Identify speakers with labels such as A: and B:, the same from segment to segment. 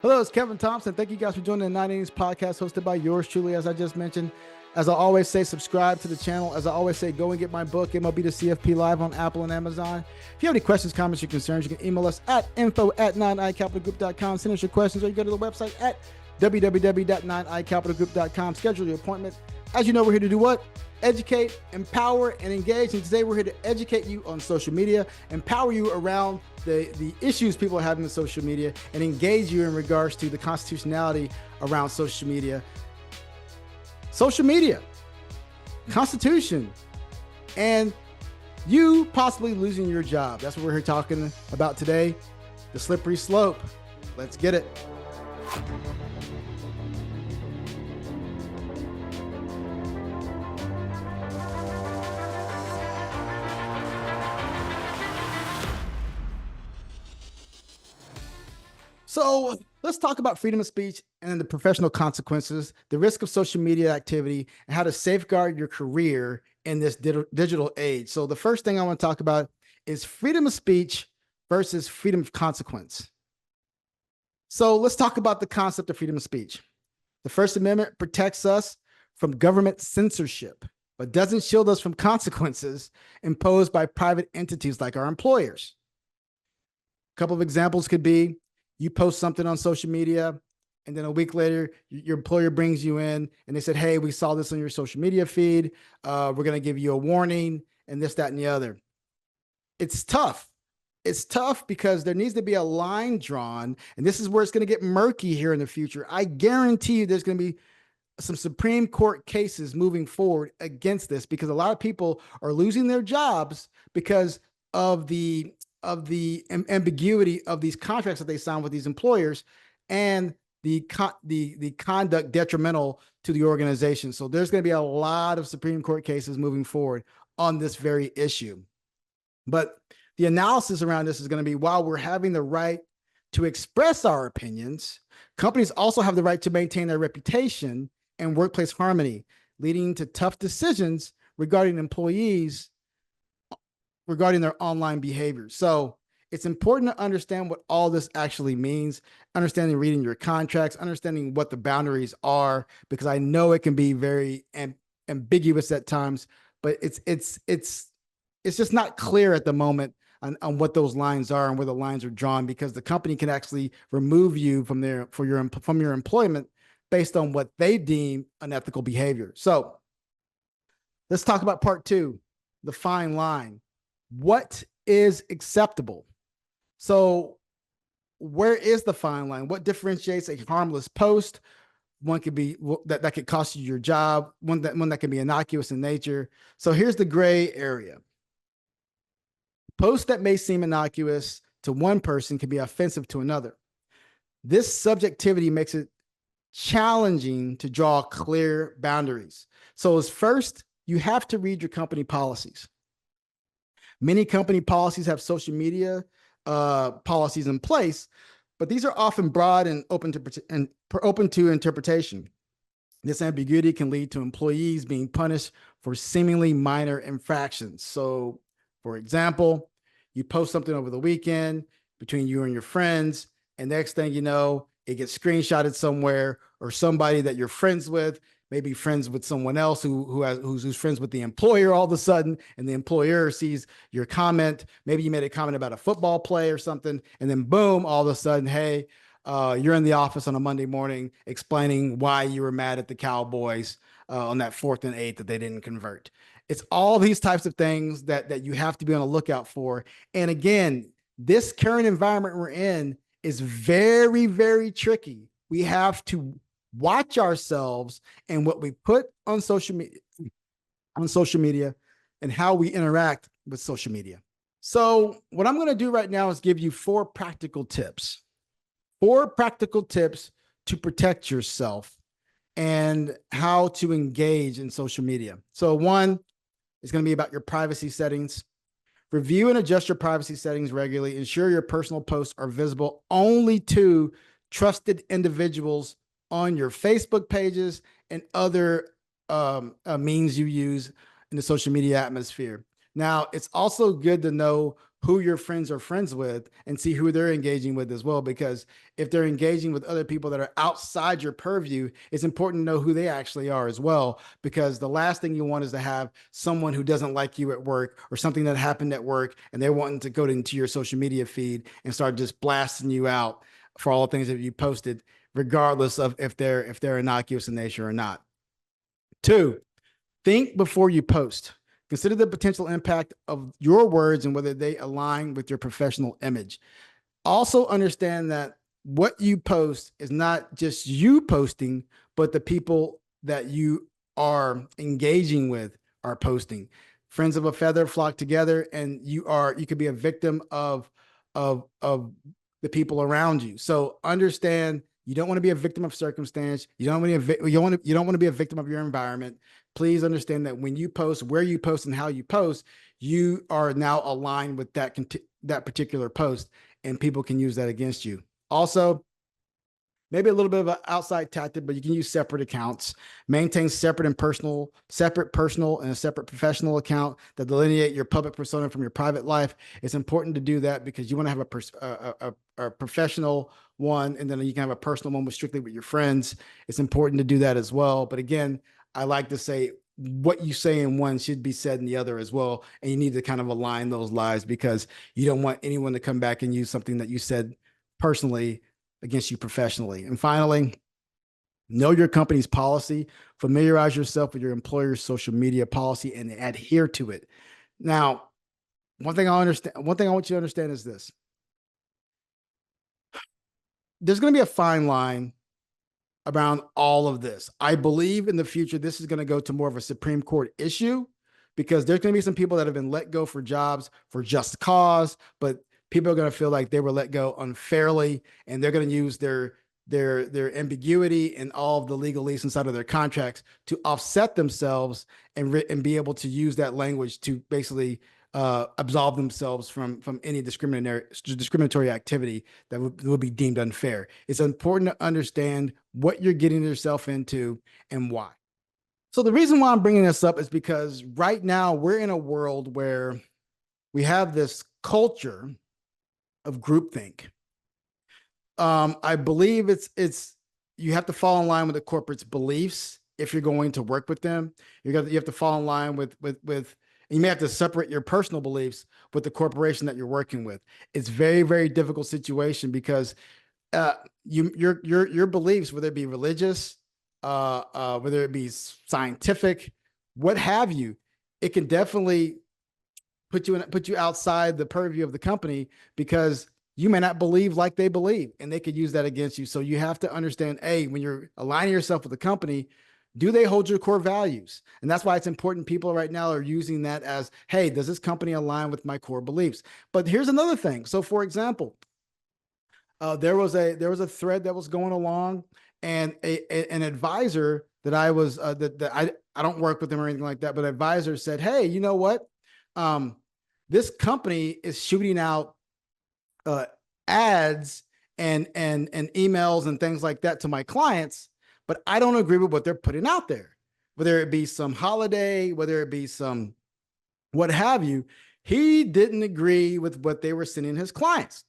A: Hello, it's Kevin Thompson. Thank you guys for joining the 980s podcast hosted by yours truly. As I just mentioned, as I always say, subscribe to the channel. As I always say, go and get my book, MLB to CFP, live on Apple and Amazon. If you have any questions, comments, or concerns, you can email us at info@9icapitalgroup.com. Send us your questions, or you go to the website at www.9icapitalgroup.com. Schedule your appointment. As you know, we're here to do what? Educate, empower, and engage. And today we're here to educate you on social media, empower you around the issues people are having with social media, and engage you in regards to the constitutionality around social media. Social media, Constitution, and you possibly losing your job. That's what we're here talking about today. The slippery slope. Let's get it. So let's talk about freedom of speech and the professional consequences, the risk of social media activity, and how to safeguard your career in this digital age. So the first thing I want to talk about is freedom of speech versus freedom of consequence. So let's talk about the concept of freedom of speech. The First Amendment protects us from government censorship, but doesn't shield us from consequences imposed by private entities like our employers. A couple of examples could be you post something on social media, and then a week later, your employer brings you in and they said, hey, we saw this on your social media feed. We're going to give you a warning and this, that, and the other. It's tough. It's tough because there needs to be a line drawn, and this is where it's going to get murky here in the future. I guarantee you there's going to be some Supreme Court cases moving forward against this, because a lot of people are losing their jobs because of the ambiguity of these contracts that they sign with these employers, and the conduct detrimental to the organization. So there's going to be a lot of Supreme Court cases moving forward on this very issue. But the analysis around this is going to be, while we're having the right to express our opinions, companies also have the right to maintain their reputation and workplace harmony, leading to tough decisions regarding employees regarding their online behavior. So it's important to understand what all this actually means, understanding, reading your contracts, understanding what the boundaries are, because I know it can be very ambiguous at times, but it's just not clear at the moment on what those lines are and where the lines are drawn, because the company can actually remove you from your employment based on what they deem unethical behavior. So let's talk about part two, the fine line. What is acceptable? So where is the fine line? What differentiates a harmless post? One could be that could cost you your job, one that can be innocuous in nature. So here's the gray area. Posts that may seem innocuous to one person can be offensive to another. This subjectivity makes it challenging to draw clear boundaries. So as first, you have to read your company policies. Many company policies have social media policies in place, but these are often broad and open to interpretation. This ambiguity can lead to employees being punished for seemingly minor infractions. So, for example, you post something over the weekend between you and your friends, and next thing you know, it gets screenshotted somewhere, or somebody that you're friends with may be friends with someone else who's friends with the employer all of a sudden, and the employer sees your comment. Maybe you made a comment about a football play or something, and then boom, all of a sudden, hey, you're in the office on a Monday morning explaining why you were mad at the Cowboys on that 4th and 8 that they didn't convert. It's all these types of things that you have to be on the lookout for. And again, this current environment we're in is very, very tricky. We have to watch ourselves and what we put on social media and how we interact with social media. So what I'm going to do right now is give you 4 practical tips to protect yourself and how to engage in social media. So 1 is going to be about your privacy settings. Review and adjust your privacy settings regularly. Ensure your personal posts are visible only to trusted individuals on your Facebook pages and other means you use in the social media atmosphere. Now, it's also good to know who your friends are friends with and see who they're engaging with as well. Because if they're engaging with other people that are outside your purview, it's important to know who they actually are as well. Because the last thing you want is to have someone who doesn't like you at work or something that happened at work and they're wanting to go into your social media feed and start just blasting you out for all the things that you posted, regardless of if they're innocuous in nature or not. Two, think before you post. Consider the potential impact of your words and whether they align with your professional image. Also, understand that what you post is not just you posting, but the people that you are engaging with are posting. Friends of a feather flock together, and you could be a victim of the people around you. So understand you don't want to be a victim of circumstance. You don't want to be a victim of your environment. Please understand that when you post, where you post, and how you post, you are now aligned with that particular post, and people can use that against you. Also, maybe a little bit of an outside tactic, but you can use separate accounts. Maintain separate personal and a separate professional account that delineate your public persona from your private life. It's important to do that because you want to have a professional one, and then you can have a personal one with strictly with your friends. It's important to do that as well. But again, I like to say what you say in one should be said in the other as well. And you need to kind of align those lives because you don't want anyone to come back and use something that you said personally against you professionally. And finally, know your company's policy, familiarize yourself with your employer's social media policy and adhere to it. Now, one thing I want you to understand is this. There's going to be a fine line around all of this. I believe in the future, this is going to go to more of a Supreme Court issue because there's going to be some people that have been let go for jobs for just cause, but people are going to feel like they were let go unfairly, and they're going to use their ambiguity and all of the legalese inside of their contracts to offset themselves and be able to use that language to basically absolve themselves from any discriminatory activity that would be deemed unfair. It's important to understand what you're getting yourself into and why. So the reason why I'm bringing this up is because right now we're in a world where we have this culture of groupthink. I believe it's you have to fall in line with the corporate's beliefs if you're going to work with them. You have to fall in line with you may have to separate your personal beliefs with the corporation that you're working with. It's very, very difficult situation because your beliefs, whether it be religious, whether it be scientific, what have you, it can definitely put you outside the purview of the company because you may not believe like they believe, and they could use that against you. So you have to understand, when you're aligning yourself with the company, do they hold your core values? And that's why it's important. People right now are using that as, hey, does this company align with my core beliefs? But here's another thing. So for example, there was a thread that was going along, and an advisor that I was that I don't work with them or anything like that, but an advisor said, hey, you know what? This company is shooting out ads and emails and things like that to my clients, but I don't agree with what they're putting out there, whether it be some holiday, whether it be some what have you. He didn't agree with what they were sending his clients,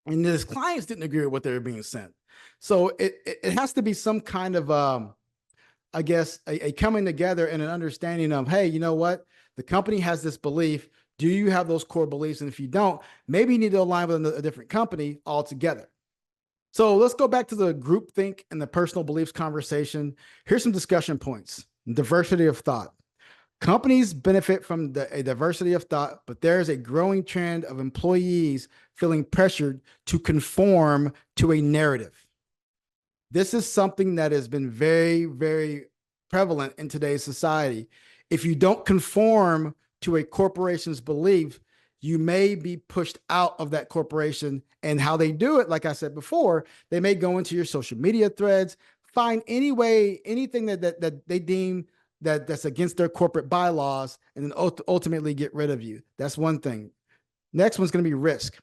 A: and his clients didn't agree with what they were being sent. So it has to be some kind of I guess a coming together and an understanding of, hey, you know what? The company has this belief. Do you have those core beliefs? And if you don't, maybe you need to align with a different company altogether. So let's go back to the groupthink and the personal beliefs conversation. Here's some discussion points. Diversity of thought. Companies benefit from a diversity of thought, but there is a growing trend of employees feeling pressured to conform to a narrative. This is something that has been very, very prevalent in today's society. If you don't conform to a corporation's belief, you may be pushed out of that corporation. And how they do it, like I said before, they may go into your social media threads, find anything that they deem that's against their corporate bylaws, and then ultimately get rid of you. That's one thing. Next one's going to be risk.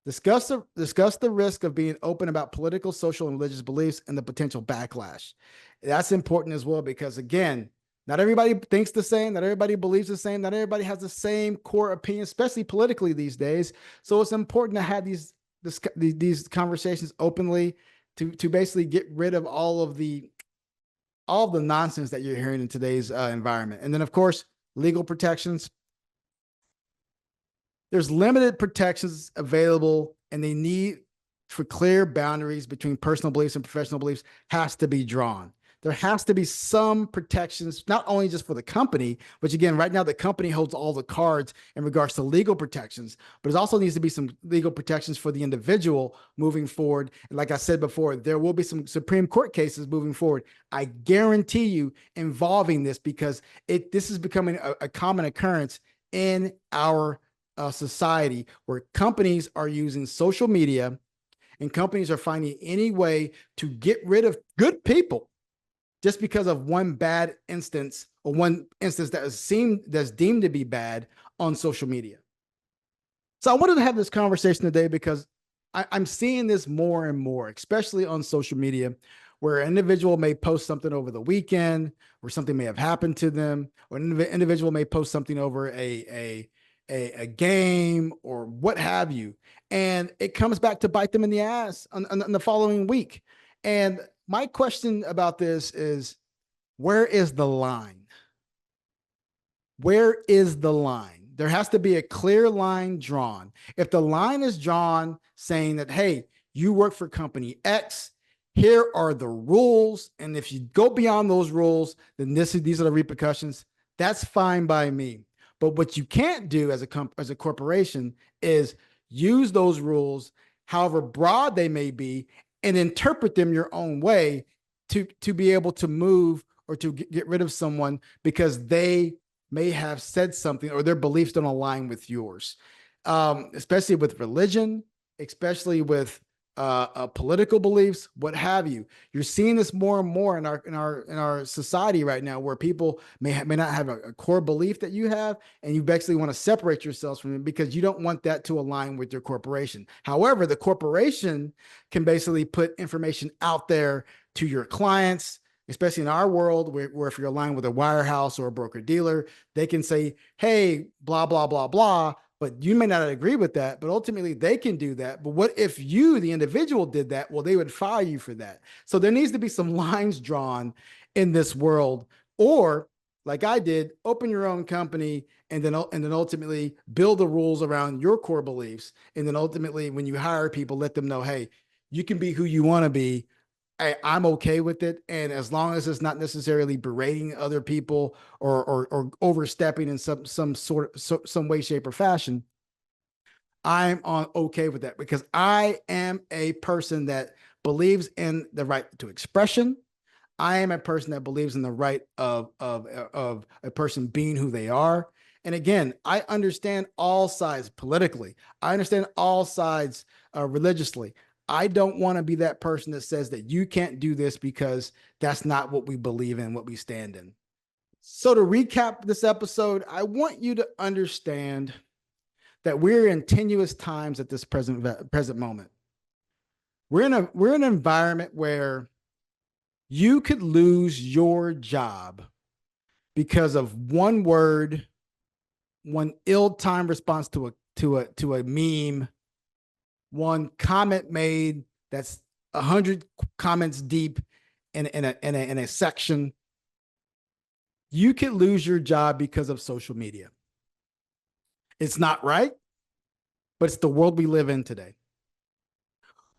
A: Discuss the risk of being open about political, social, and religious beliefs and the potential backlash. That's important as well because, again, Not everybody thinks the same. Not everybody believes the same. Not everybody has the same core opinion, especially politically these days. So it's important to have these conversations openly to basically get rid of all of the nonsense that you're hearing in today's environment. And then, of course, legal protections. There's limited protections available, and they need for clear boundaries between personal beliefs and professional beliefs has to be drawn. There has to be some protections, not only just for the company, which again, right now the company holds all the cards in regards to legal protections, but it also needs to be some legal protections for the individual moving forward. And like I said before, there will be some Supreme Court cases moving forward. I guarantee you involving this because this is becoming a common occurrence in our society where companies are using social media and companies are finding any way to get rid of good people just because of one bad instance or one instance that's deemed to be bad on social media. So I wanted to have this conversation today because I'm seeing this more and more, especially on social media, where an individual may post something over the weekend, or something may have happened to them, or an individual may post something over a game or what have you, and it comes back to bite them in the ass on the following week. And my question about this is, where is the line? Where is the line? There has to be a clear line drawn. If the line is drawn saying that, hey, you work for company X, here are the rules, and if you go beyond those rules, then these are the repercussions. That's fine by me. But what you can't do as a corporation is use those rules, however broad they may be, and interpret them your own way to be able to move or to get rid of someone because they may have said something or their beliefs don't align with yours. Especially with religion, especially with political beliefs, what have you. You're seeing this more and more in our society right now, where people may not have a core belief that you have, and you basically want to separate yourselves from them because you don't want that to align with your corporation. However, the corporation can basically put information out there to your clients, especially in our world, where if you're aligned with a wirehouse or a broker dealer, they can say, hey, blah, blah, blah, blah. But you may not agree with that, but ultimately they can do that. But what if you, the individual, did that? Well, they would fire you for that. So there needs to be some lines drawn in this world, or like I did, open your own company and then ultimately build the rules around your core beliefs. And then ultimately, when you hire people, let them know, hey, you can be who you want to be. I'm okay with it. And as long as it's not necessarily berating other people or overstepping in some way, shape, or fashion, I'm on okay with that because I am a person that believes in the right to expression. I am a person that believes in the right of a person being who they are. And again, I understand all sides politically. I understand all sides religiously. I don't want to be that person that says that you can't do this because that's not what we believe in, what we stand in. So to recap this episode, I want you to understand that we're in tenuous times at this present moment. We're in an environment where you could lose your job because of one word, one ill-timed response to a meme, one comment made that's 100 comments deep in a section. You could lose your job because of social media. It's not right, but it's the world we live in today.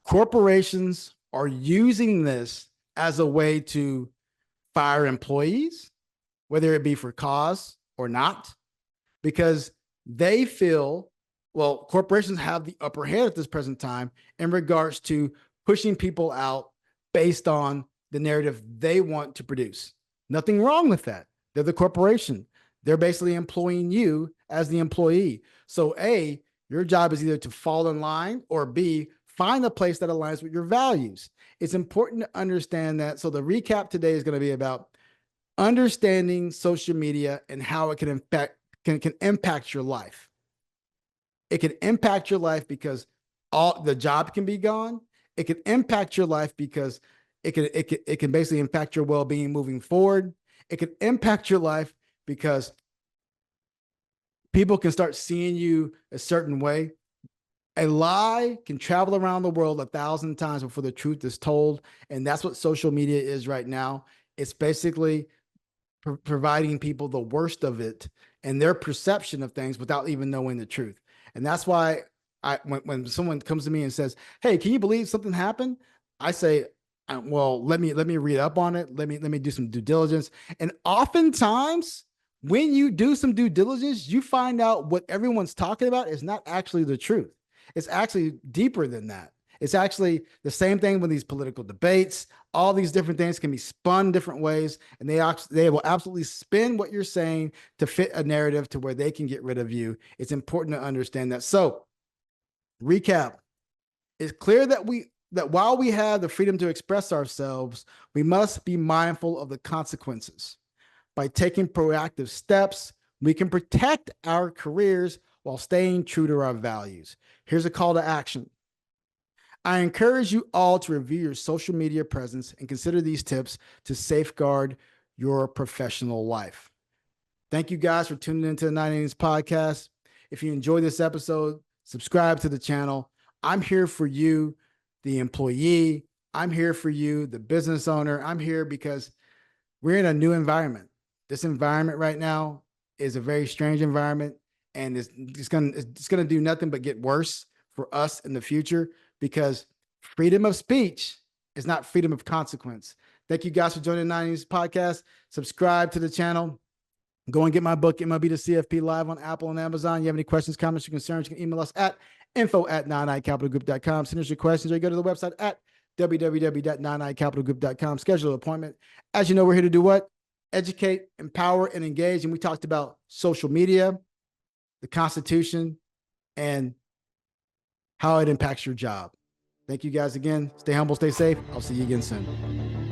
A: Corporations are using this as a way to fire employees, whether it be for cause or not, because they feel, well, corporations have the upper hand at this present time in regards to pushing people out based on the narrative they want to produce. Nothing wrong with that. They're the corporation. They're basically employing you as the employee. So A, your job is either to fall in line, or B, find a place that aligns with your values. It's important to understand that. So the recap today is going to be about understanding social media and how it can impact your life. It can impact your life because the job can be gone. It can impact your life because it can basically impact your well-being moving forward. It can impact your life because people can start seeing you a certain way. A lie can travel around the world 1,000 times before the truth is told. And that's what social media is right now. It's basically providing people the worst of it and their perception of things without even knowing the truth. And that's why when someone comes to me and says, "Hey, can you believe something happened?" I say, "Well, let me read up on it. Let me do some due diligence." And oftentimes, when you do some due diligence, you find out what everyone's talking about is not actually the truth. It's actually deeper than that. It's actually the same thing with these political debates. All these different things can be spun different ways, and they will absolutely spin what you're saying to fit a narrative to where they can get rid of you. It's important to understand that. So, recap: it's clear that while we have the freedom to express ourselves, we must be mindful of the consequences. By taking proactive steps, we can protect our careers while staying true to our values. Here's a call to action. I encourage you all to review your social media presence and consider these tips to safeguard your professional life. Thank you guys for tuning into the 9 Innings podcast. If you enjoyed this episode, subscribe to the channel. I'm here for you, the employee. I'm here for you, the business owner. I'm here because we're in a new environment. This environment right now is a very strange environment, and it's going to do nothing but get worse for us in the future, because freedom of speech is not freedom of consequence. Thank you guys for joining the 90s podcast. Subscribe to the channel. Go and get my book, MLB to CFP, live on Apple and Amazon. You have any questions, comments, or concerns, you can email us at info@9icapitalgroup.com. Send us your questions, or you go to the website at www.9icapitalgroup.com. Schedule an appointment. As you know, we're here to do what? Educate, empower, and engage. And we talked about social media, the Constitution, and how it impacts your job. Thank you guys again. Stay humble, stay safe. I'll see you again soon.